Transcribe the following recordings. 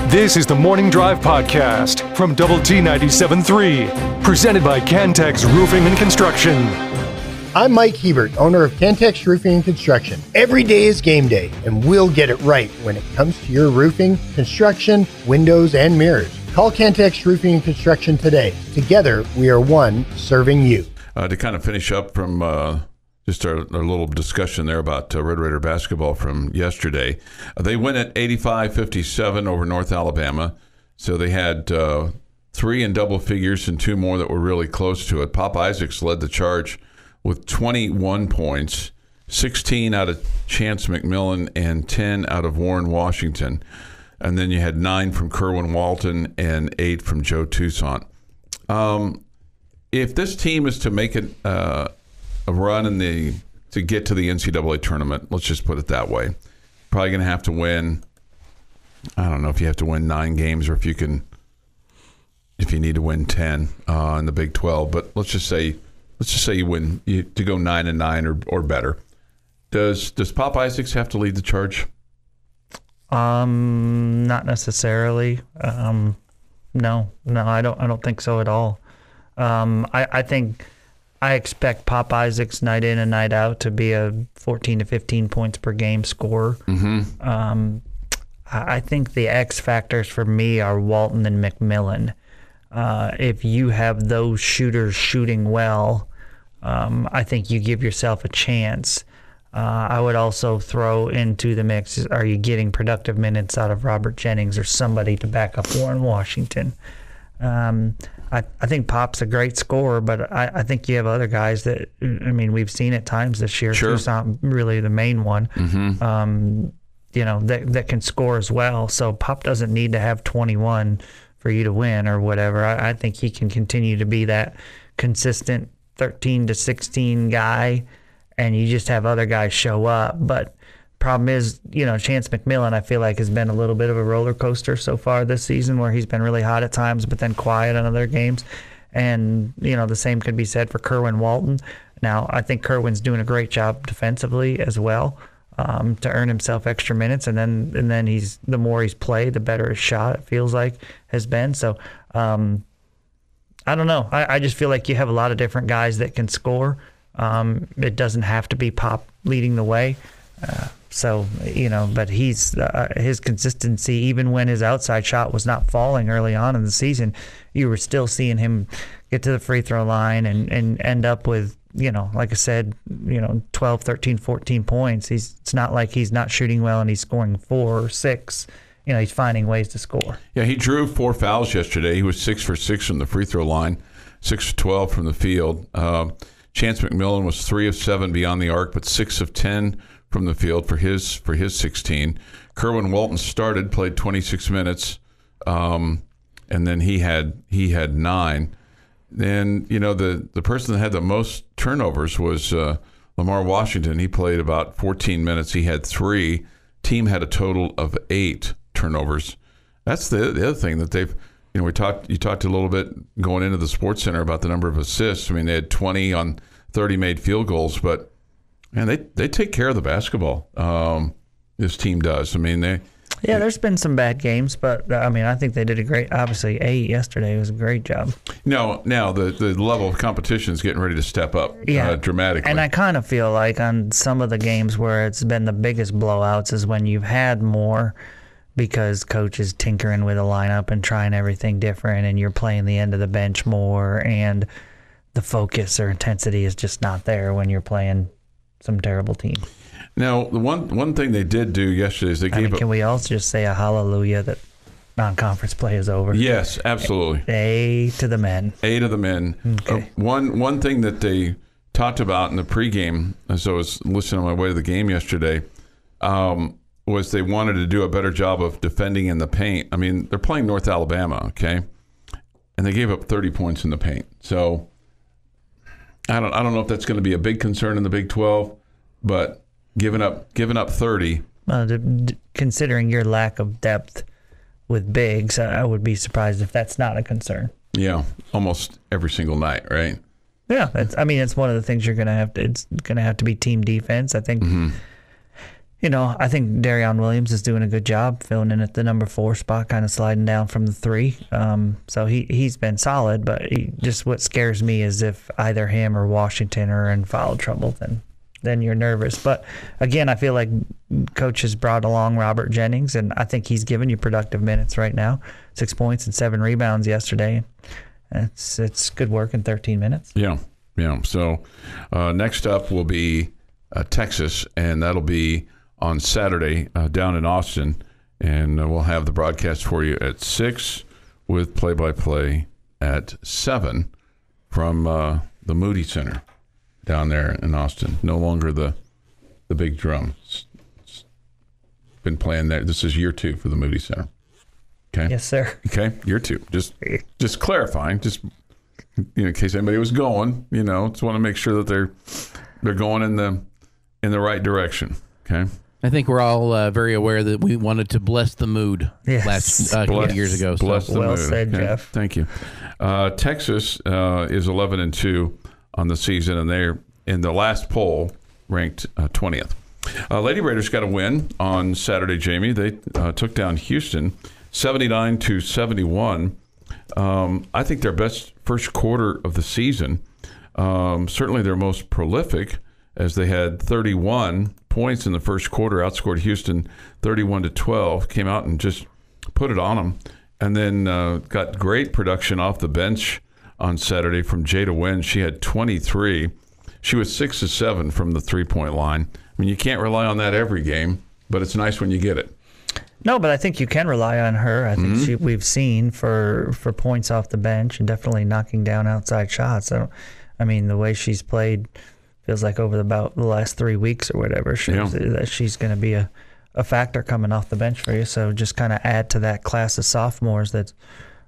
This is the Morning Drive Podcast from Double T 97.3, presented by Cantex Roofing and Construction. I'm Mike Hebert, owner of Cantex Roofing and Construction. Every day is game day, and we'll get it right when it comes to your roofing, construction, windows, and mirrors. Call Cantex Roofing and Construction today. Together, we are one serving you. To kind of finish up from just our little discussion there about Red Raider basketball from yesterday. They win at 85-57 over North Alabama. So they had 3 in double figures and 2 more that were really close to it. Pop Isaacs led the charge with 21 points, 16 out of Chance McMillan and 10 out of Warren Washington. And then you had 9 from Kerwin Walton and 8 from Joe Toussaint. If this team is to make it a run to get to the NCAA tournament, let's just put it that way, probably going to have to win. I don't know if you have to win 9 games or if you need to win 10 in the Big 12. But let's just say you win to go 9-9 or better. Does Pop Isaacs have to lead the charge? Not necessarily. No, I don't think so at all. I expect Pop Isaacs night in and night out to be a 14 to 15 points per game scorer. Mm-hmm. I think the X factors for me are Walton and McMillan. If you have those shooters shooting well, I think you give yourself a chance. I would also throw into the mix, are you getting productive minutes out of Robert Jennings or somebody to back up Warren Washington? I think Pop's a great scorer, but I think you have other guys that, we've seen at times this year. Sure. Toussaint really the main one, mm-hmm. That can score as well. So Pop doesn't need to have 21 for you to win or whatever. I think he can continue to be that consistent 13 to 16 guy, and you just have other guys show up. But problem is, Chance McMillan, I feel like, has been a little bit of a roller coaster so far this season, where he's been really hot at times, but then quiet on other games. And, the same could be said for Kerwin Walton. Now, I think Kerwin's doing a great job defensively as well, to earn himself extra minutes. And then the more he's played, the better his shot, it feels like, has been. So, I don't know. I just feel like you have a lot of different guys that can score. It doesn't have to be Pop leading the way. But he's his consistency, even when his outside shot was not falling early on in the season, you were still seeing him get to the free throw line and end up with, like I said, 12, 13, 14 points. It's not like he's not shooting well and he's scoring 4 or 6. He's finding ways to score. Yeah, he drew 4 fouls yesterday. He was 6 for 6 from the free throw line, 6 for 12 from the field. Chance McMillan was 3 of 7 beyond the arc, but 6 of 10 from the field for his 16. Kerwin Walton played 26 minutes, and then he had 9. Then the person that had the most turnovers was Lamar Washington. He played about 14 minutes. He had 3. Team had a total of 8 turnovers. That's the other thing that they've. You talked a little bit going into the Sports Center about the number of assists. They had 20 on 30 made field goals, but man, they take care of the basketball. This team does. There's been some bad games, but I think they did a great. Obviously, 8 yesterday was a great job. No, now the level of competition is getting ready to step up dramatically. And I kind of feel like on some of the games where it's been the biggest blowouts is when you've had more, because coach is tinkering with a lineup and trying everything different, and you're playing the end of the bench more, and the focus or intensity is just not there when you're playing some terrible team. Now, the one thing they did do yesterday is they gave Can we also just say a hallelujah that non-conference play is over? Yes, absolutely. A to the men. A to the men. Okay. One thing that they talked about in the pregame, as I was listening on my way to the game yesterday, was they wanted to do a better job of defending in the paint. They're playing North Alabama, okay? And they gave up 30 points in the paint. So I don't know if that's going to be a big concern in the Big 12, but giving up 30. Considering your lack of depth with bigs, I would be surprised if that's not a concern. Yeah, almost every single night, right? Yeah, it's one of the things you're going to have to. It's going to have to be team defense. I think. Mm-hmm. I think Darion Williams is doing a good job filling in at the number 4 spot, kind of sliding down from the 3. So he's been solid, but just what scares me is if either him or Washington are in foul trouble, then you're nervous. But again, I feel like coach has brought along Robert Jennings, and I think he's given you productive minutes right now. 6 points and 7 rebounds yesterday. It's good work in 13 minutes. Yeah. So next up will be Texas, and that'll be on Saturday down in Austin, and we'll have the broadcast for you at 6 with play-by-play at 7 from the Moody Center down there in Austin. No longer the big drum. It's been playing there. This is year 2 for the Moody Center. Okay. Yes, sir. Okay, year 2. Just clarifying, just in case anybody was going. Just want to make sure that they're going in the right direction. Okay. I think we're all very aware that we wanted to bless the mood last years ago. So. Bless the well mood. said, Okay. Jeff. Thank you. Texas is 11-2 on the season, and they're in the last poll ranked 20th. Lady Raiders got a win on Saturday, Jamie. They took down Houston 79-71. I think their best first quarter of the season. Certainly their most prolific, as they had 31 points in the first quarter, outscored Houston 31-12, came out and just put it on them, and then got great production off the bench on Saturday from Jada Wynn. She had 23. She was 6 of 7 from the three-point line. I mean, you can't rely on that every game, but it's nice when you get it. No, but I think you can rely on her. I think we've seen for points off the bench and definitely knocking down outside shots. I mean, the way she's played feels like over about the last 3 weeks or whatever, that she's going to be a factor coming off the bench for you. So just kind of add to that class of sophomores that's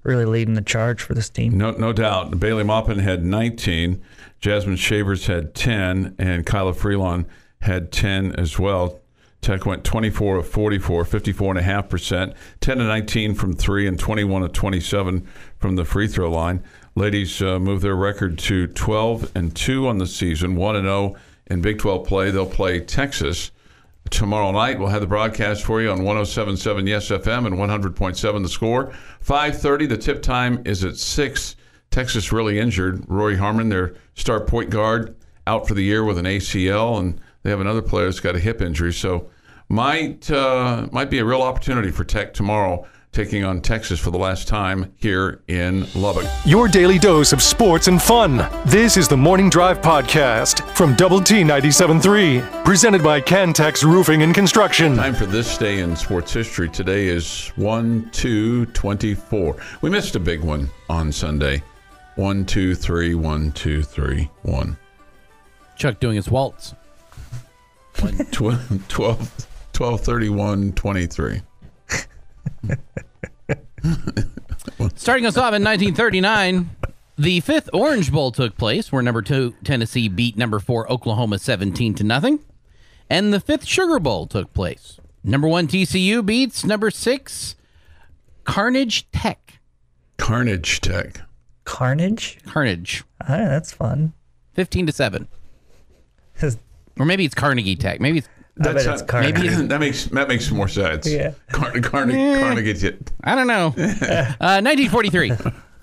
really leading the charge for this team. No doubt. Bailey Maupin had 19, Jasmine Shavers had 10, and Kyla Freelon had 10 as well. Tech went 24 of 44, 54.5%, 10 of 19 from 3, and 21 of 27 from the free throw line. Ladies move their record to 12-2 on the season, 1-0 in Big 12 play. They'll play Texas tomorrow night. We'll have the broadcast for you on 107.7 Yes FM and 100.7 The Score. 5:30, the tip time is at 6. Texas really injured. Rory Harmon, their star point guard, out for the year with an ACL, and they have another player that's got a hip injury. So might be a real opportunity for Tech tomorrow, taking on Texas for the last time here in Lubbock. Your daily dose of sports and fun. This is the Morning Drive Podcast from Double T 97.3, presented by Cantex Roofing and Construction. Time for this day in sports history. Today is 1-2-24. We missed a big one on Sunday. 1-2-3, 1-2-3, 1. Chuck doing his waltz. 12-31-23. Starting us off in 1939, the 5th Orange Bowl took place, where number 2 Tennessee beat number 4 Oklahoma 17-0, and the 5th Sugar Bowl took place. Number 1 TCU beats number 6 Carnage Tech. Carnage Tech. Carnage? That's fun. 15-7. Or maybe it's Carnegie Tech. Maybe it's Carnegie. That makes more sense. Yeah. Carnegie. I don't know. 1943.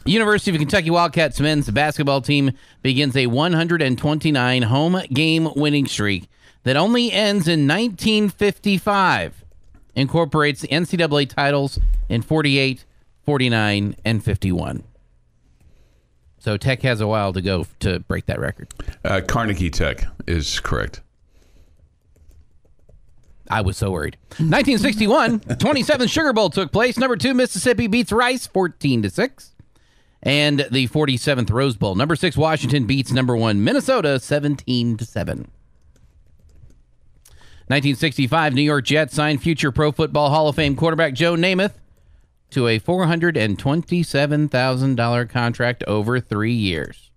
University of Kentucky Wildcats men's basketball team begins a 129 home game winning streak that only ends in 1955. Incorporates the NCAA titles in 48, 49, and 51. So Tech has a while to go to break that record. Carnegie Tech is correct. I was so worried. 1961, 27th Sugar Bowl took place. Number 2 Mississippi beats Rice 14-6. And the 47th Rose Bowl. Number 6 Washington beats number 1 Minnesota 17-7. 1965, New York Jets signed future Pro Football Hall of Fame quarterback Joe Namath to a $427,000 contract over 3 years.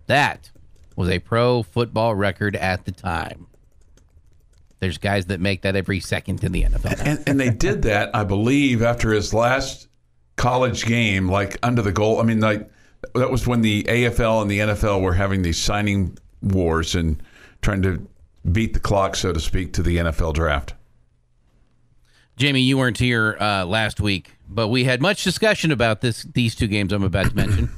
That was a pro football record at the time. There's guys that make that every second in the NFL. And they did that, I believe, after his last college game, like under the goal. I mean, like that was when the AFL and the NFL were having these signing wars and trying to beat the clock, so to speak, to the NFL draft. Jamie, you weren't here last week, but we had much discussion about these two games I'm about to mention.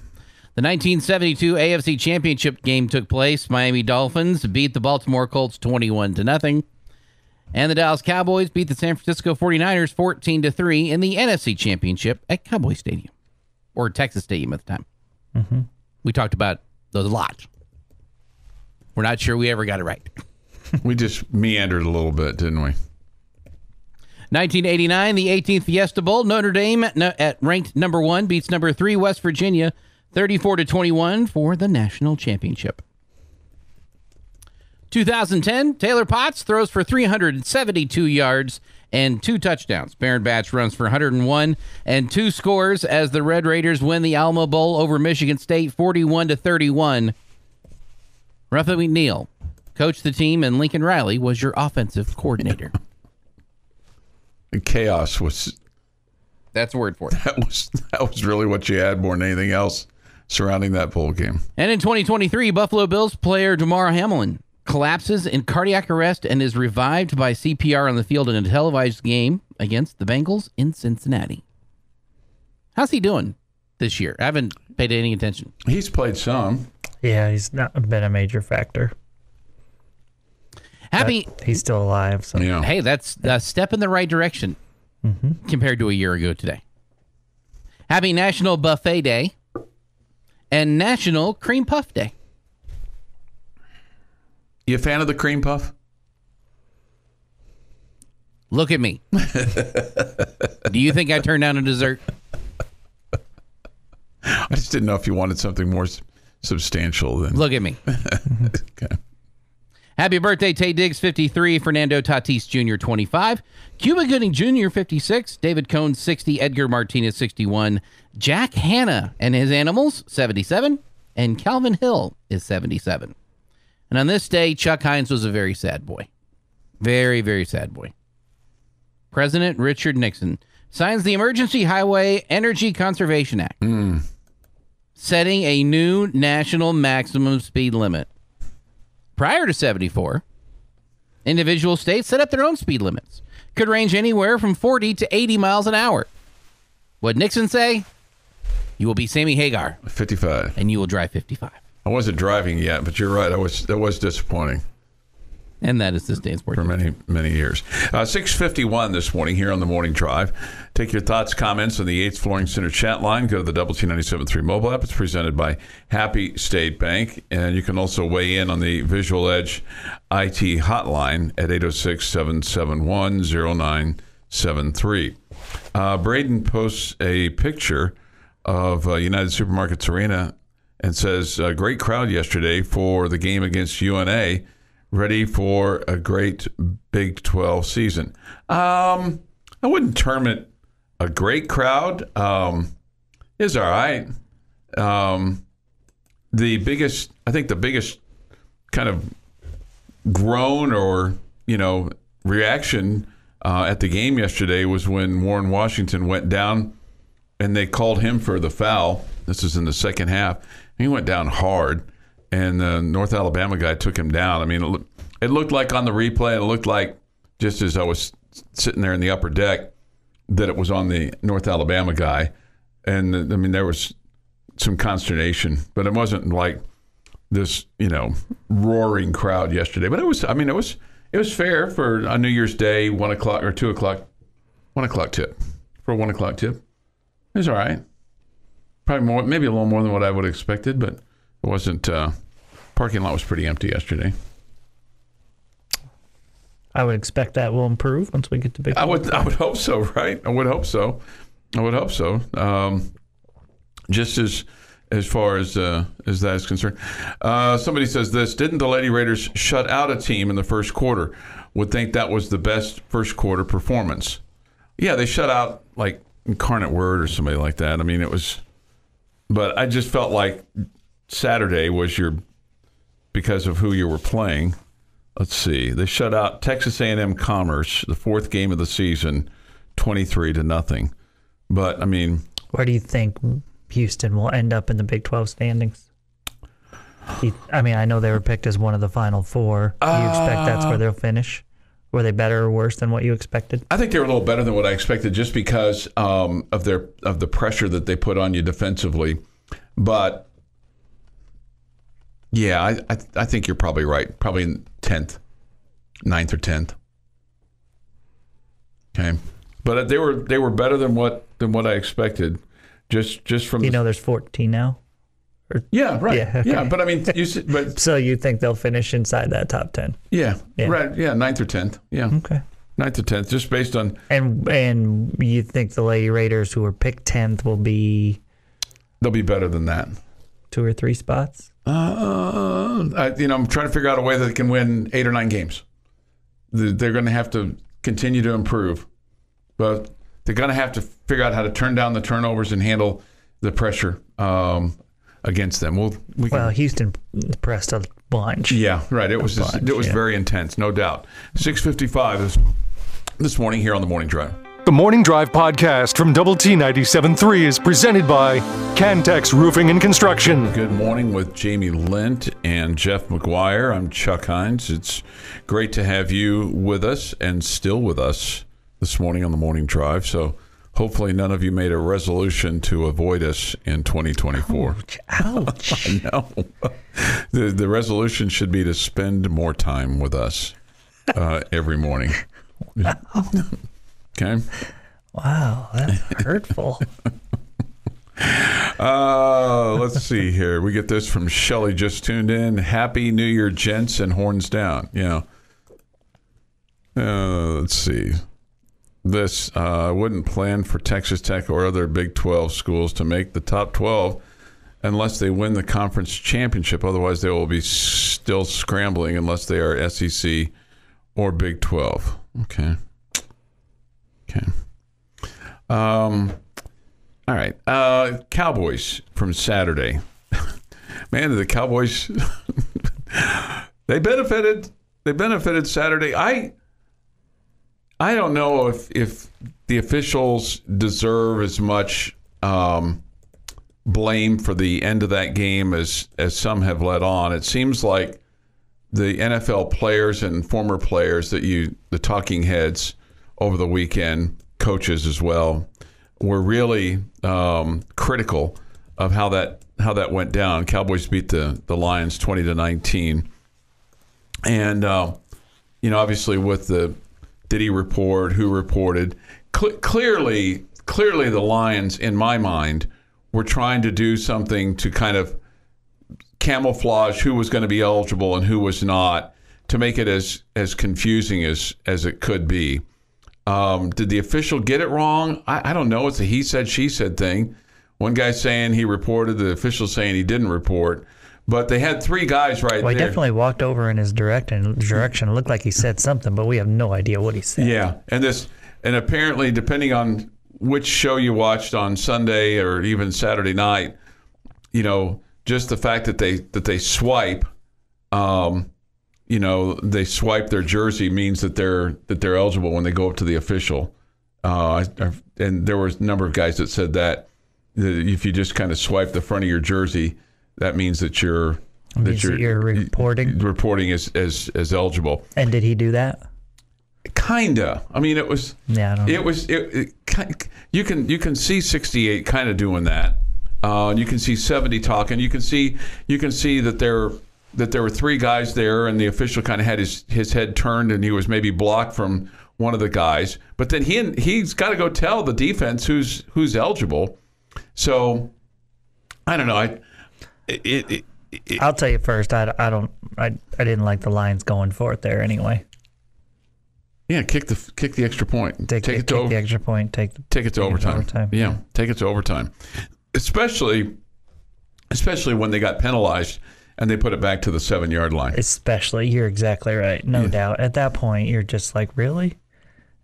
The 1972 AFC Championship game took place. Miami Dolphins beat the Baltimore Colts 21-0. And the Dallas Cowboys beat the San Francisco 49ers 14-3 in the NFC Championship at Cowboy Stadium. Or Texas Stadium at the time. Mm-hmm. We talked about those a lot. We're not sure we ever got it right. We just meandered a little bit, didn't we? 1989, the 18th Fiesta Bowl. Notre Dame at ranked number 1 beats number 3 West Virginia 34-21 for the national championship. 2010, Taylor Potts throws for 372 yards and 2 touchdowns. Barron Batch runs for 101 and 2 scores as the Red Raiders win the Alamo Bowl over Michigan State 41-31. Ruffin McNeil coached the team, and Lincoln Riley was your offensive coordinator. Chaos was... That's a word for it. That was really what you had more than anything else surrounding that bowl game. And in 2023, Buffalo Bills player Damar Hamlin collapses in cardiac arrest and is revived by CPR on the field in a televised game against the Bengals in Cincinnati. How's he doing this year? I haven't paid any attention. He's played some. Yeah, he's not been a major factor. He's still alive. So. Yeah. Hey, that's a step in the right direction compared to a year ago today. Happy National Buffet Day and National Cream Puff Day. You a fan of the cream puff? Look at me. Do you think I turned down a dessert? I just didn't know if you wanted something more substantial than... Look at me. Okay. Happy birthday, Tay Diggs, 53. Fernando Tatis Jr., 25. Cuba Gooding Jr., 56. David Cohn, 60. Edgar Martinez, 61. Jack Hanna and his animals, 77. And Calvin Hill is 77. And on this day, Chuck Heinz was a very sad boy. Very, very sad boy. President Richard Nixon signs the Emergency Highway Energy Conservation Act, setting a new national maximum speed limit. Prior to 74, individual states set up their own speed limits. Could range anywhere from 40 to 80 miles an hour. What'd Nixon say? You will be Sammy Hagar. 55. And you will drive 55. I wasn't driving yet, but you're right. That was disappointing. And that is this day in sports. For many, many years. 6:51 this morning here on the Morning Drive. Take your thoughts, comments on the Yates Flooring Center chat line. Go to the Double T 97.3 mobile app. It's presented by Happy State Bank. And you can also weigh in on the Visual Edge IT hotline at 806-771-0973. Braden posts a picture of United Supermarkets Arena and says, great crowd yesterday for the game against UNA. Ready for a great Big 12 season. I wouldn't term it a great crowd. It's all right. I think the biggest kind of groan or, reaction at the game yesterday was when Warren Washington went down and they called him for the foul. This is in the second half. He went down hard. And the North Alabama guy took him down. I mean, it looked like on the replay, it looked like just as I was sitting there in the upper deck that it was on the North Alabama guy. And, there was some consternation. But it wasn't like this, roaring crowd yesterday. But it was fair for a New Year's Day, 1 o'clock or 2 o'clock, 1 o'clock tip. For a 1 o'clock tip. It was all right. Probably more, maybe a little more than what I would have expected, but... It wasn't. Parking lot was pretty empty yesterday. I would expect that will improve once we get to Big 12. I would hope so, right? I would hope so. Just as far as that is concerned. Somebody says this: didn't the Lady Raiders shut out a team in the first quarter? Would think that was the best first quarter performance. Yeah, they shut out like Incarnate Word or somebody like that. It was. But I just felt like Saturday was because of who you were playing. Let's see. They shut out Texas A&M Commerce, the fourth game of the season, 23-0. But where do you think Houston will end up in the Big 12 standings? I know they were picked as one of the final four. Do you expect that's where they'll finish? Were they better or worse than what you expected? I think they were a little better than what I expected, just because of the pressure that they put on you defensively. But yeah, I think you're probably right. Probably in 10th, 9th or 10th. Okay, but they were better than what I expected. Just from there's 14 now. Yeah, right. Yeah, okay. Yeah, but I mean, but so you think they'll finish inside that top 10? Yeah, right. Yeah, 9th or 10th. Yeah. Okay. 9th or 10th, just based on. And you think the Lady Raiders, who were picked 10th, will be? They'll be better than that. 2 or 3 spots. I'm trying to figure out a way that they can win 8 or 9 games. They're going to have to continue to improve, but they're going to have to figure out how to turn down the turnovers and handle the pressure against them. Houston pressed a bunch. Yeah, right. It was very intense, no doubt. 6:55 this morning here on the Morning Drive. The Morning Drive podcast from Double T 97.3 is presented by Cantex Roofing and Construction. Good morning with Jamie Lent and Jeff McGuire. I'm Chuck Heinz. It's great to have you with us and still with us this morning on the Morning Drive. So hopefully none of you made a resolution to avoid us in 2024. Ouch. I know. The resolution should be to spend more time with us every morning. Okay. Wow, that's hurtful. Let's see here. We get this from Shelley, just tuned in. Happy New Year, gents, and horns down. Yeah. Let's see. This wouldn't plan for Texas Tech or other Big 12 schools to make the top 12 unless they win the conference championship. Otherwise, they will be still scrambling unless they are SEC or Big 12. Okay. All right. Cowboys from Saturday. Man, the Cowboys, they benefited Saturday. I don't know if the officials deserve as much blame for the end of that game as some have let on. It seems like the NFL players and former players the talking heads over the weekend, coaches as well, were really critical of how that went down. Cowboys beat the Lions 20-19, and obviously with the did he report, who reported, clearly the Lions, in my mind, were trying to do something to kind of camouflage who was going to be eligible and who was not, to make it as confusing as it could be. Did the official get it wrong? I don't know. It's a he said, she said thing. One guy saying he reported, the official saying he didn't report. But they had 3 guys right there. He definitely walked over in his direction. It looked like he said something, but we have no idea what he said. Yeah, and apparently, depending on which show you watched on Sunday or even Saturday night, just the fact that they swipe, they swipe their jersey means that they're eligible when they go up to the official. And there was a number of guys that said that if you just kind of swipe the front of your jersey, that means that you're reporting as eligible. And did he do that? Kinda. I mean, it was. Yeah, I don't know. You can see 68 kind of doing that. You can see 70 talking. You can see that there were 3 guys there, and the official kind of had his head turned, and he was maybe blocked from one of the guys. But then he's got to go tell the defense who's eligible. So I don't know. I'll tell you first. I didn't like the Lions going for it there anyway. Yeah, kick the extra point. Take it to the extra point. Take it to overtime. Yeah, take it to overtime. Especially when they got penalized and they put it back to the 7-yard line. Especially, you're exactly right. No doubt. At that point, you're just like, really?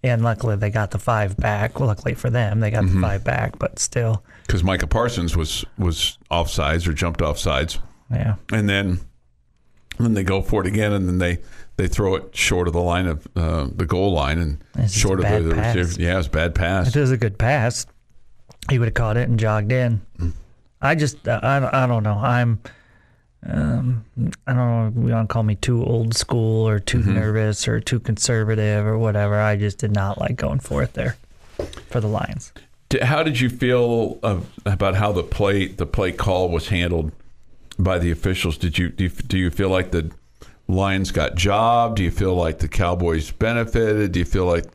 And luckily, they got the 5 back. Well, luckily for them, they got the 5 back, but still. Because Micah Parsons was offsides or jumped offsides. Yeah. And then they go for it again, and then they throw it short of the line of the goal line and short of the receiver. Yeah, it was a bad pass. It was a good pass. He would have caught it and jogged in. I don't know. I don't know if you want to call me too old school or too nervous or too conservative or whatever. I just did not like going for it there for the Lions. How did you feel about how the play call was handled by the officials? Do you feel like the Lions got jobbed? Do you feel like the Cowboys benefited? Do you feel like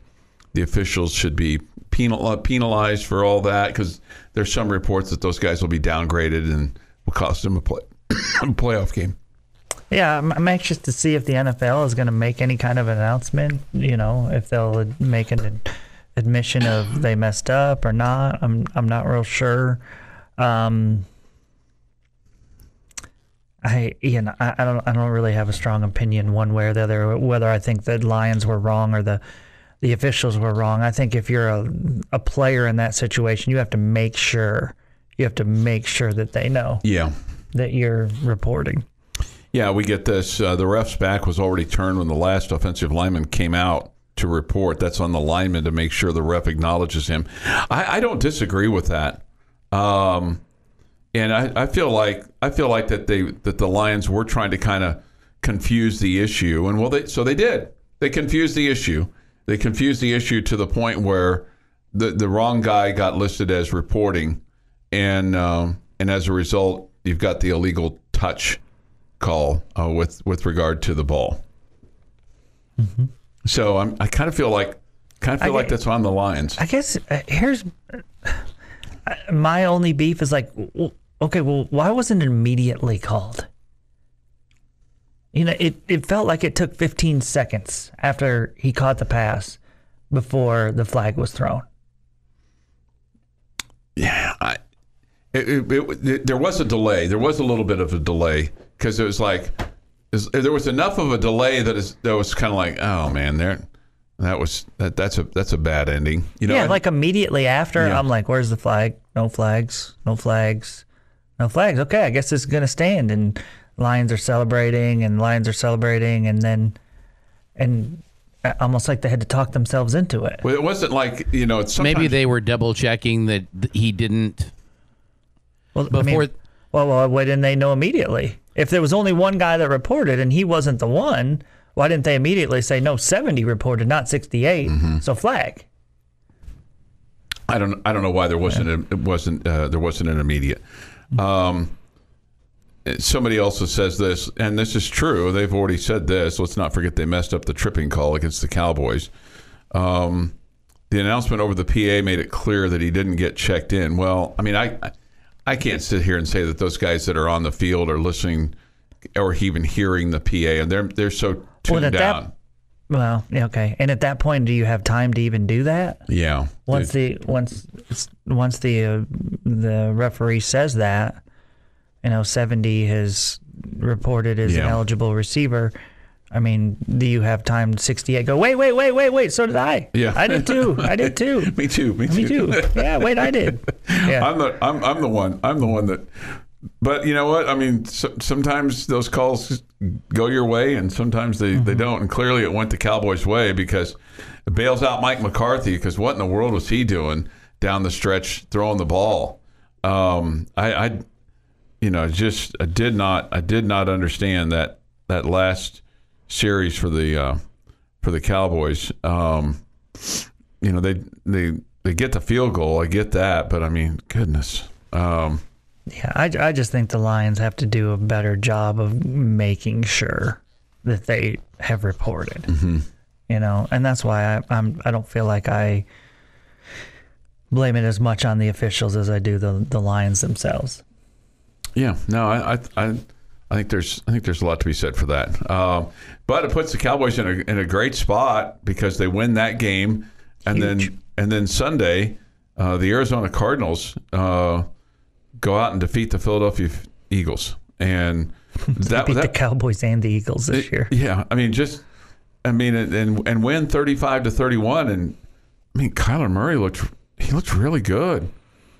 the officials should be penalized for all that? Because there's some reports that those guys will be downgraded and will cost them a playoff game. Yeah, I'm anxious to see if the NFL is going to make any kind of announcement, if they'll make an admission of they messed up or not. I'm not real sure. I don't really have a strong opinion one way or the other whether I think the Lions were wrong or the officials were wrong. I think if you're a player in that situation, you have to make sure that they know that you're reporting. Yeah, we get this. The ref's back was already turned when the last offensive lineman came out to report. That's on the lineman to make sure the ref acknowledges him. I don't disagree with that. And I feel like that the Lions were trying to kind of confuse the issue, and they did. They confused the issue. They confused the issue to the point where the wrong guy got listed as reporting, and as a result, you've got the illegal touch call with regard to the ball. Mm-hmm. So I kind of feel like that's on the Lions. I guess here's my only beef is like, okay, well, why wasn't it immediately called? It felt like it took 15 seconds after he caught the pass before the flag was thrown. Yeah, there was a delay. There was a little bit of a delay because it was like there was enough of a delay that was kind of like, oh man, that's a bad ending. Yeah, like immediately after, I'm like, where's the flag? No flags. No flags. No flags. Okay, I guess this is gonna stand. And Lions are celebrating, and then almost like they had to talk themselves into it. Well, it wasn't like maybe they were double checking that he didn't. Well, before. Why didn't they know immediately? If there was only one guy that reported and he wasn't the one, why didn't they immediately say no? 70 reported, not 68. Mm-hmm. So flag. I don't know why there wasn't an immediate. Somebody also says this, and this is true. They've already said this. Let's not forget they messed up the tripping call against the Cowboys. The announcement over the PA made it clear that he didn't get checked in. Well, I mean, I can't sit here and say that those guys that are on the field are listening or even hearing the PA, and they're so tuned down. Okay. And at that point, do you have time to even do that? Yeah. Once the referee says that, 70 has reported as an eligible receiver. I mean, do you have time 68 go, wait, so did I. Yeah. I did too. Me too. Yeah, wait, I did. Yeah. I'm the one that, but you know what? I mean, sometimes those calls go your way and sometimes they don't. And clearly it went the Cowboys' way because it bails out Mike McCarthy because what in the world was he doing down the stretch throwing the ball? I did not understand that last series for the Cowboys. They get the field goal. I get that, but I mean, goodness. I just think the Lions have to do a better job of making sure that they have reported. Mm-hmm. And that's why I don't feel like I blame it as much on the officials as I do the Lions themselves. Yeah, no, I think there's a lot to be said for that. But it puts the Cowboys in a great spot because they win that game, and then Sunday, the Arizona Cardinals go out and defeat the Philadelphia Eagles, and that beat the Cowboys and the Eagles this year. Yeah, I mean, and win 35-31, and I mean, Kyler Murray looked really good.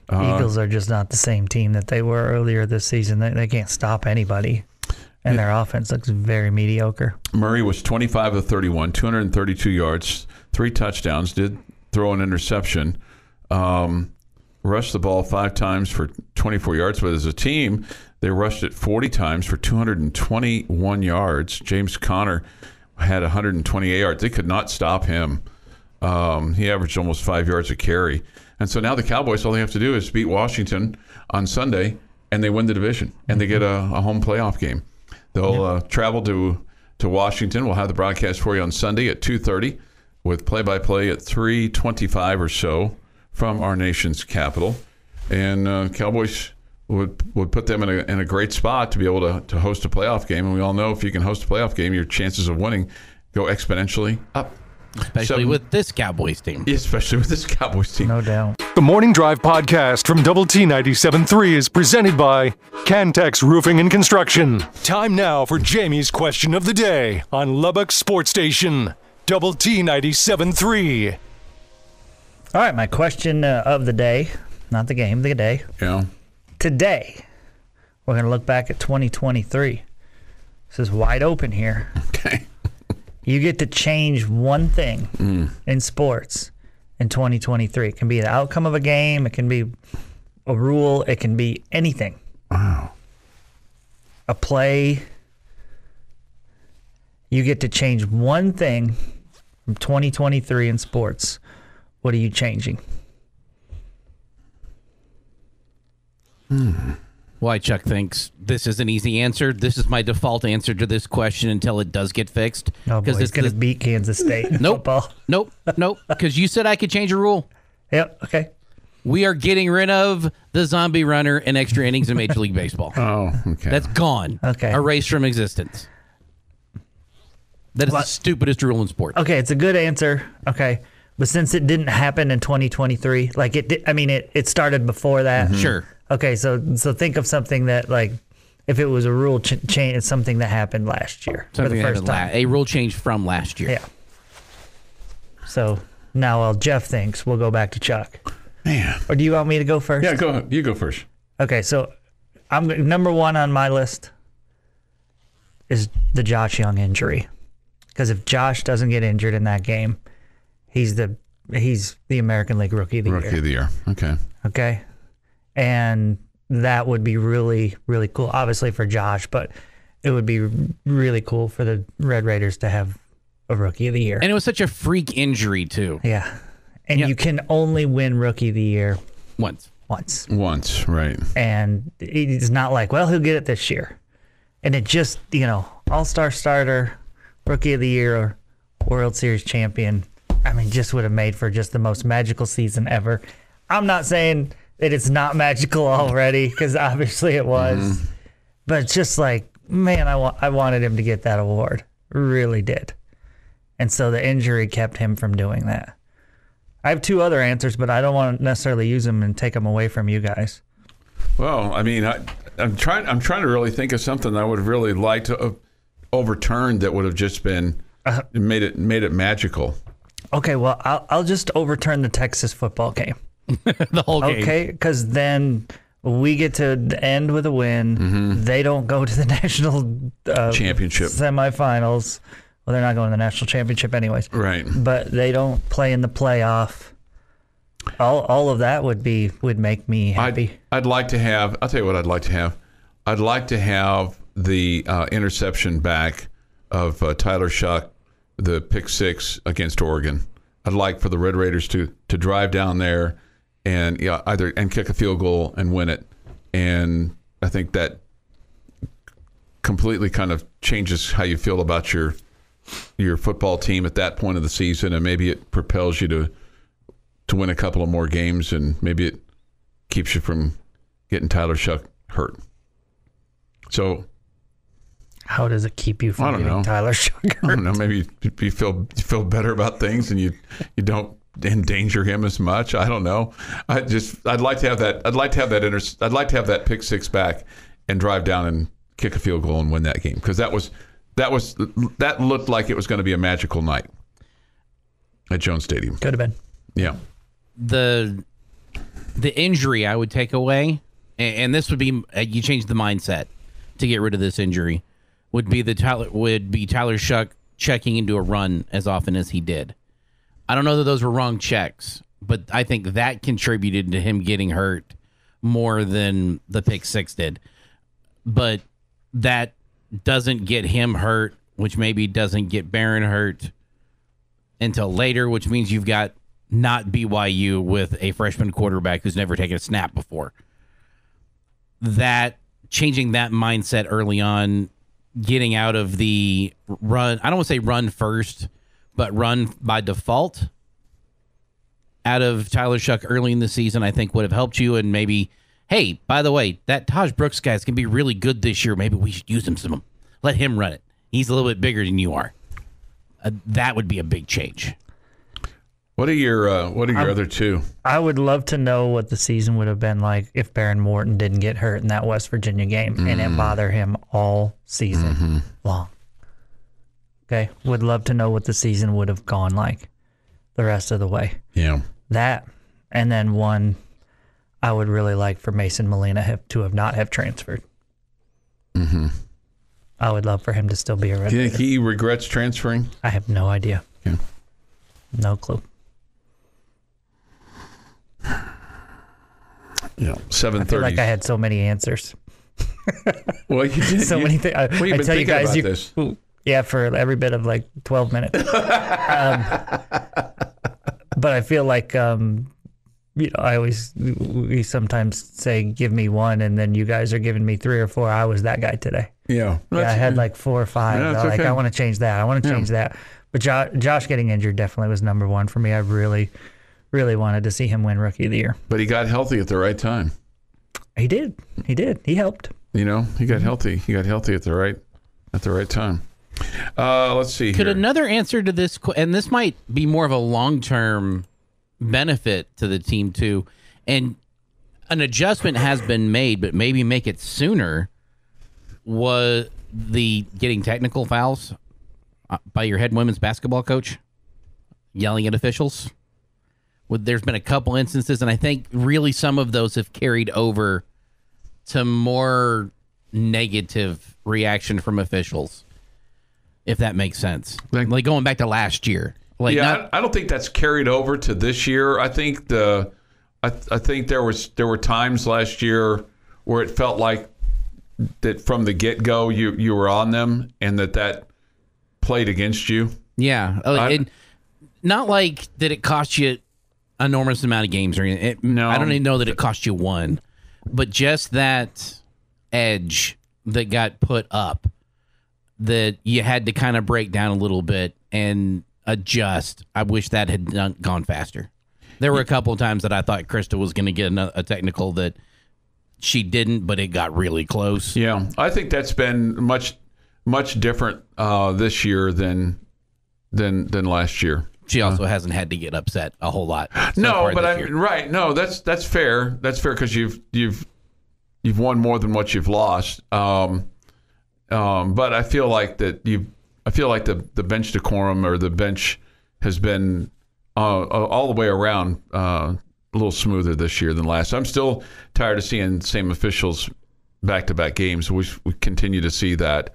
The Eagles are just not the same team that they were earlier this season. They can't stop anybody, and their offense looks very mediocre. Murray was 25 of 31, 232 yards, 3 touchdowns, did throw an interception. rushed the ball 5 times for 24 yards, but as a team, they rushed it 40 times for 221 yards. James Conner had 128 yards. They could not stop him. He averaged almost 5 yards a carry. And so now the Cowboys, all they have to do is beat Washington on Sunday, and they win the division, and they get a home playoff game. They'll travel to Washington. We'll have the broadcast for you on Sunday at 2:30 with play-by-play at 3:25 or so from our nation's capital. And Cowboys would put them in a great spot to be able to host a playoff game. And we all know if you can host a playoff game, your chances of winning go exponentially up. Especially with this Cowboys team. Especially with this Cowboys team. No doubt. The Morning Drive podcast from Double T 97.3 is presented by Cantex Roofing and Construction. Time now for Jamie's question of the day on Lubbock Sports Station, Double T 97.3. All right, my question of the day, not the game, the day. Yeah. Today, we're going to look back at 2023. This is wide open here. Okay. You get to change one thing in sports in 2023. It can be the outcome of a game. It can be a rule. It can be anything. Wow. A play. You get to change one thing from 2023 in sports. What are you changing? Why Chuck thinks this is an easy answer. This is my default answer to this question until it does get fixed. Oh, boy, he's going to beat Kansas State in football. Nope. Because you said I could change a rule. Yep, okay. We are getting rid of the zombie runner and extra innings in Major League Baseball. Oh, okay. That's gone. Okay. Erased from existence. That is the stupidest rule in sports. Okay, it's a good answer. Okay. But since it didn't happen in 2023, like it did, I mean, it started before that. Mm-hmm. Sure. Okay, so think of something that, like, if it was a rule change, it's something that happened last year for the first time. A rule change from last year. Yeah. So now while Jeff thinks, we'll go back to Chuck. Man. Or do you want me to go first? Yeah, go ahead. You go first. Okay, so I'm number one on my list is the Josh Young injury. Because if Josh doesn't get injured in that game, he's the American League Rookie of the Year. Rookie of the Year. Okay. Okay. And that would be really, really cool. Obviously for Josh, but it would be really cool for the Red Raiders to have a Rookie of the Year. And it was such a freak injury, too. Yeah. And you can only win Rookie of the Year once, right. And it's not like, well, he'll get it this year. And it just, All-Star starter, Rookie of the Year, or World Series champion. I mean, just would have made for just the most magical season ever. I'm not saying that it's not magical already, because obviously it was. Mm-hmm. But it's just like, man, I wanted him to get that award. Really did. And so the injury kept him from doing that. I have 2 other answers, but I don't want to necessarily use them and take them away from you guys. Well, I mean, I'm trying to really think of something I would have really liked to overturn that would have just been made it magical. Okay, well, I'll just overturn the Texas football game. The whole game. Okay, because then we get to end with a win. Mm-hmm. They don't go to the national championship semifinals. Well, they're not going to the national championship anyways. Right. But they don't play in the playoff. All of that would make me happy. I'd like to have. I'll tell you what I'd like to have. I'd like to have the interception back of Tyler Shuck, the pick 6 against Oregon. I'd like for the Red Raiders to drive down there and either kick a field goal and win it. And I think that completely kind of changes how you feel about your football team at that point of the season, and maybe it propels you to win a couple of more games, and maybe it keeps you from getting Tyler Shuck hurt. So how does it keep you from getting Tyler Shuck hurt? I don't know. Maybe you feel better about things, and you don't endanger him as much. I don't know. I'd like to have that. I'd like to have that pick 6 back and drive down and kick a field goal and win that game, because that looked like it was going to be a magical night at Jones Stadium. Could have been. Yeah. The injury I would take away, and this would be you change the mindset to get rid of this injury, would be Tyler Shuck checking into a run as often as he did. I don't know that those were wrong checks, but I think that contributed to him getting hurt more than the pick six did. But that doesn't get him hurt, which maybe doesn't get Barron hurt until later, which means you've got not BYU with a freshman quarterback who's never taken a snap before. That changing that mindset early on, getting out of the run, I don't want to say run first, but run by default out of Tyler Shuck early in the season, I think would have helped you. And maybe, hey, by the way, that Taj Brooks guy's going to be really good this year. Maybe we should use him some. Let him run it. He's a little bit bigger than you are. That would be a big change. What are your other two? I would love to know what the season would have been like if Baron Morton didn't get hurt in that West Virginia game and it bothered him all season long. Okay, would love to know what the season would have gone like the rest of the way. Yeah. That, and then one, I would really like for Mason Molina to not have transferred. Mm-hmm. I would love for him to still be a Red Do you Raider. think he regrets transferring? I have no idea. Yeah. No clue. Yeah. 7:30. I feel like I had so many answers. Well, you did. So many things. I Well, you've been tell you thinking guys, about this. Yeah, for every bit of like 12 minutes. But I feel like, we sometimes say, give me one, and then you guys are giving me 3 or 4. I was that guy today. Yeah. Yeah, I had like 4 or 5. Yeah, that's Like, okay. I want to change that. I want to change that. But Josh getting injured definitely was number one for me. I really, really wanted to see him win Rookie of the Year. But he got healthy at the right time. He did. He helped. You know, he got healthy. He got healthy at the right time. Let's see. Could here. another answer to this, and this might be more of a long-term benefit to the team too, and an adjustment has been made, but maybe make it sooner, was the getting technical fouls by your head women's basketball coach, yelling at officials. There's been a couple instances, and I think really some of those have carried over to more negative reaction from officials, if that makes sense. Like going back to last year. Like I don't think that's carried over to this year. I think I think there were times last year where it felt like that from the get-go you were on them, and that played against you. Yeah. And not like that it cost you an enormous amount of games or anything. No. I don't even know that it cost you one. But just that edge that got put up that you had to kind of break down a little bit and adjust. I wish that had gone faster. There were a couple of times that I thought Krista was going to get a technical that she didn't, but it got really close. Yeah, I think that's been much different this year than last year. She also hasn't had to get upset a whole lot. No, but right. No, that's fair. That's fair because you've won more than what you've lost. But I feel like the bench decorum or the bench has been all the way around a little smoother this year than last. I'm still tired of seeing the same officials back-to-back games. We continue to see that.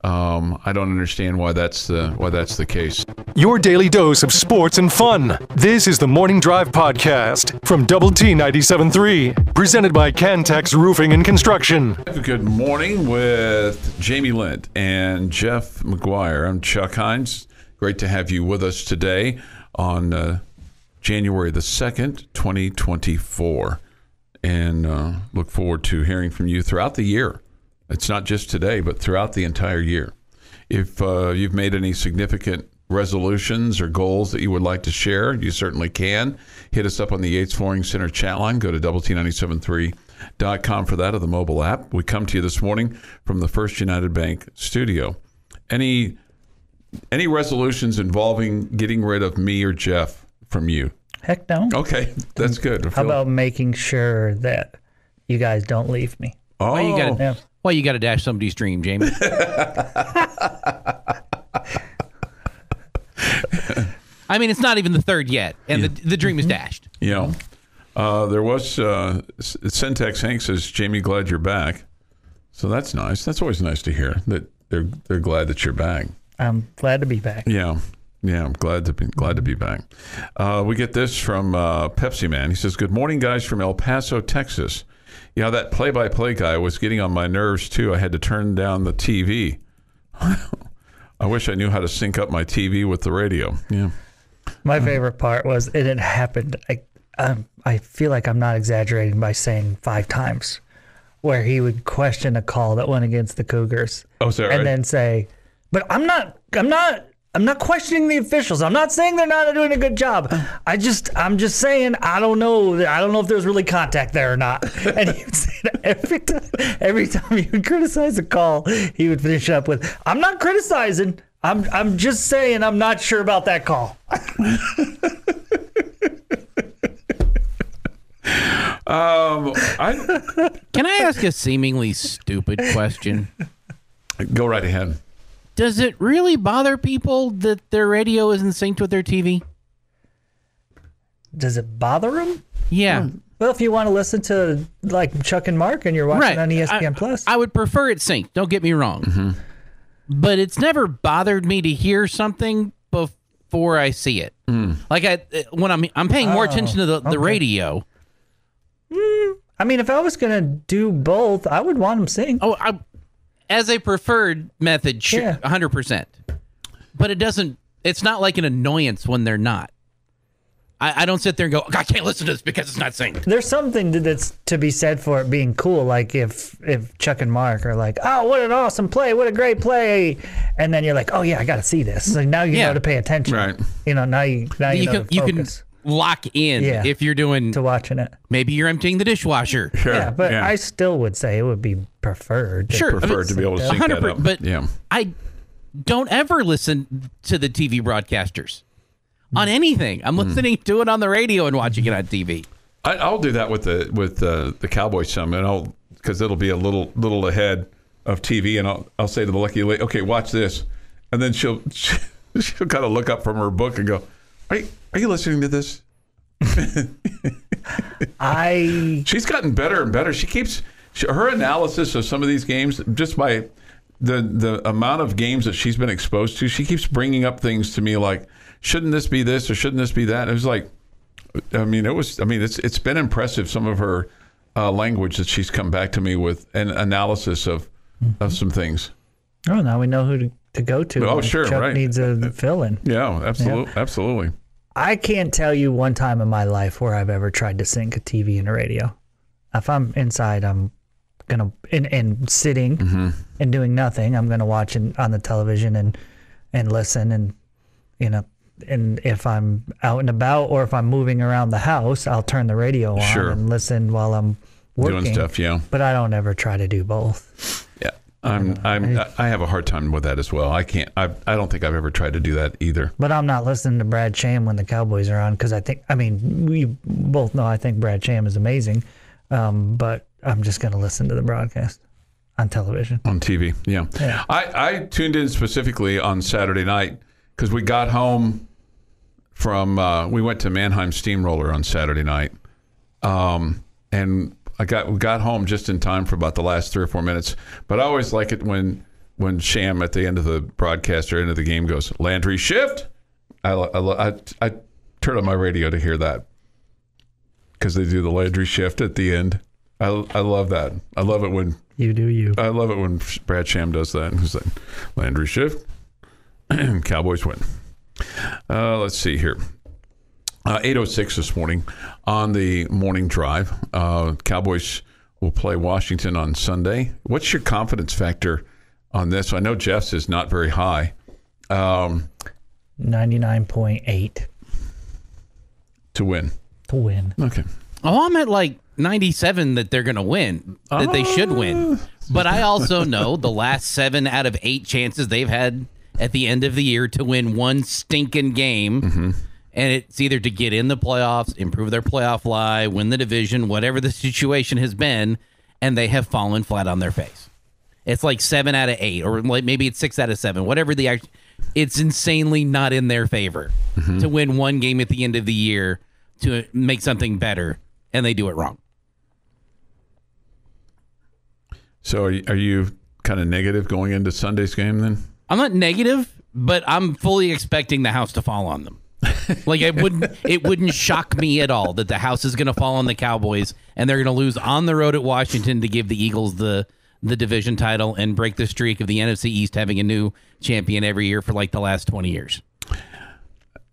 I don't understand why that's the case. Your daily dose of sports and fun. This is the Morning Drive Podcast from Double T 97.3, presented by Cantex Roofing and Construction. Good morning with Jamie Lent and Jeff McGuire. I'm Chuck Heinz. Great to have you with us today on January the 2nd, 2024. And look forward to hearing from you throughout the year. It's not just today, but throughout the entire year. If you've made any significant resolutions or goals that you would like to share, you certainly can. Hit us up on the Yates Flooring Center chat line. Go to WT973.com for that, or the mobile app. We come to you this morning from the First United Bank studio. Any resolutions involving getting rid of me or Jeff from you? Heck no. Okay, that's good. How about making sure that you guys don't leave me? Oh, Well, you got to dash somebody's dream, Jamie. I mean, it's not even the third yet, and the dream is dashed. Yeah. There was Syntax Hank says, Jamie, glad you're back. So that's nice. That's always nice to hear that they're glad that you're back. I'm glad to be back. Yeah. Yeah, I'm glad to be back. We get this from Pepsi Man. He says, "Good morning, guys from El Paso, Texas. Yeah, that play-by-play guy was getting on my nerves too. I had to turn down the TV. I wish I knew how to sync up my TV with the radio." Yeah. My favorite part was it had happened. I feel like I'm not exaggerating by saying 5 times, where he would question a call that went against the Cougars. Oh, is that right? And then say, "But I'm not questioning the officials. I'm not saying they're not doing a good job. I'm just saying I don't know if there's really contact there or not." And he would say that every time he would criticize a call, he would finish up with, "I'm not criticizing. I'm just saying I'm not sure about that call." Can I ask a seemingly stupid question? Go right ahead. Does it really bother people that their radio isn't synced with their TV? Does it bother them? Yeah. Well, if you want to listen to like Chuck and Mark and you're watching on ESPN Plus, I would prefer it synced. Don't get me wrong, but it's never bothered me to hear something before I see it. Like when I'm paying more attention to the radio. I mean, if I was gonna do both, I would want them synced. Oh, as a preferred method, sure, Yeah. 100%. But it's not like an annoyance when they're not. I don't sit there and go, "I can't listen to this because it's not synced." There's something that's to be said for it being cool. Like if Chuck and Mark are like, "Oh, what an awesome play! What a great play!" and then you're like, "Oh yeah, I got to see this." So now you know to pay attention. Right. You know, now you know to you can focus lock in if you're doing. to watching it. Maybe you're emptying the dishwasher. Sure. Yeah, but I still would say it would be preferred. Sure. Prefer to be able to sync that up. But yeah. I don't ever listen to the TV broadcasters on anything. I'm listening to it on the radio and watching it on TV. I'll do that with the Cowboys some, and because it'll be a little ahead of TV, and I'll say to the lucky lady, "Okay, watch this," and then she'll kind of look up from her book and go, "Are you listening to this?" She's gotten better and better. She keeps her analysis of some of these games, just by the amount of games that she's been exposed to. She keeps bringing up things to me like, "Shouldn't this be this or shouldn't this be that?" It was like, it's been impressive, some of her language that she's come back to me with, an analysis of some things. Oh, now we know who to go to. Oh, sure, Chuck right. needs a fill-in. Yeah, absolutely. I can't tell you one time in my life where I've ever tried to sync a TV and a radio. If I'm inside, I'm gonna and sitting and doing nothing. I'm gonna watch on the television and listen, and and if I'm out and about or if I'm moving around the house, I'll turn the radio on and listen while I'm working. Doing stuff, yeah. But I don't ever try to do both. Yeah, I have a hard time with that as well. I can't. I don't think I've ever tried to do that either. But I'm not listening to Brad Sham when the Cowboys are on, because we both know I think Brad Sham is amazing. But I'm just going to listen to the broadcast on television. On TV, yeah. I tuned in specifically on Saturday night because we got home from we went to Mannheim Steamroller on Saturday night, and we got home just in time for about the last 3 or 4 minutes. But I always like it when Sham at the end of the broadcast or end of the game goes, "Landry shift." I turn on my radio to hear that because they do the Landry shift at the end. I love that. I love it when you do you. I love it when Brad Sham does that. He's like, "Landry shift," Cowboys win. Let's see here. 8:06 this morning on the morning drive. Cowboys will play Washington on Sunday. What's your confidence factor on this? I know Jeff's is not very high. 99.8 to win. To win. Okay. Oh, I'm at like 97 that they're going to win, that they should win. But I also know the last 7 out of 8 chances they've had at the end of the year to win one stinking game. And it's either to get in the playoffs, improve their playoff lie, win the division, whatever the situation has been, and they have fallen flat on their face. It's like 7 out of 8, or like maybe it's 6 out of 7, whatever it's insanely not in their favor to win one game at the end of the year to make something better, and they do it wrong. So are you kind of negative going into Sunday's game then? I'm not negative, but I'm fully expecting the house to fall on them. Like it wouldn't shock me at all that the house is going to fall on the Cowboys and they're going to lose on the road at Washington to give the Eagles the division title and break the streak of the NFC East having a new champion every year for like the last 20 years.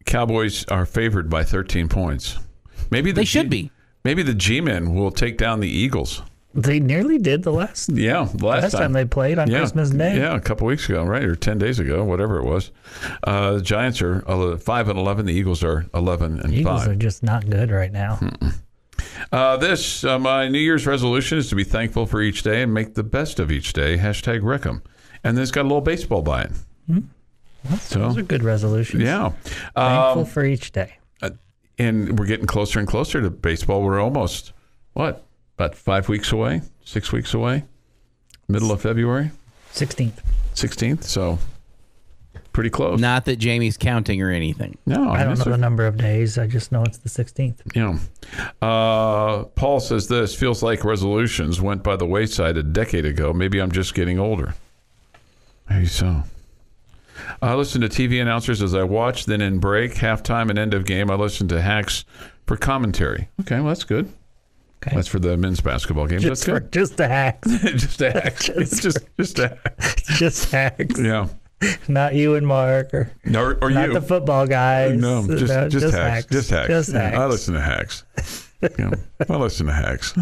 Cowboys are favored by 13 points. Maybe they should be. Maybe the G-men will take down the Eagles. They nearly did the last time they played on Christmas Day. Yeah, a couple weeks ago, right? Or 10 days ago, whatever it was. The Giants are 5-11. The Eagles are 11-5. The Eagles are just not good right now. My New Year's resolution is to be thankful for each day and make the best of each day. #Reckham. And then it's got a little baseball by it. Those are good resolutions. Yeah. Thankful for each day. And we're getting closer and closer to baseball. We're almost, about 5 weeks away, 6 weeks away, middle of February? 16th, so pretty close. Not that Jamie's counting or anything. No, I don't know the number of days. I just know it's the 16th. Yeah. Paul says this, feels like resolutions went by the wayside a decade ago. Maybe I'm just getting older. Maybe so. I listen to TV announcers as I watch, then in break, halftime, and end of game, I listen to hacks for commentary. Okay, well, that's good. Okay. That's for the men's basketball game. Just the hacks. Just the hacks. just the hacks. Just hacks. Yeah. Not you and Mark or not you. The football guys. No, just hacks. Just hacks. Just hacks. I listen to hacks. I listen to hacks.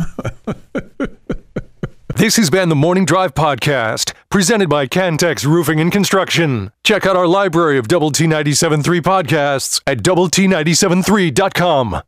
This has been the Morning Drive Podcast, presented by Cantex Roofing and Construction. Check out our library of Double T 97.3 podcasts at doublet97.3.com.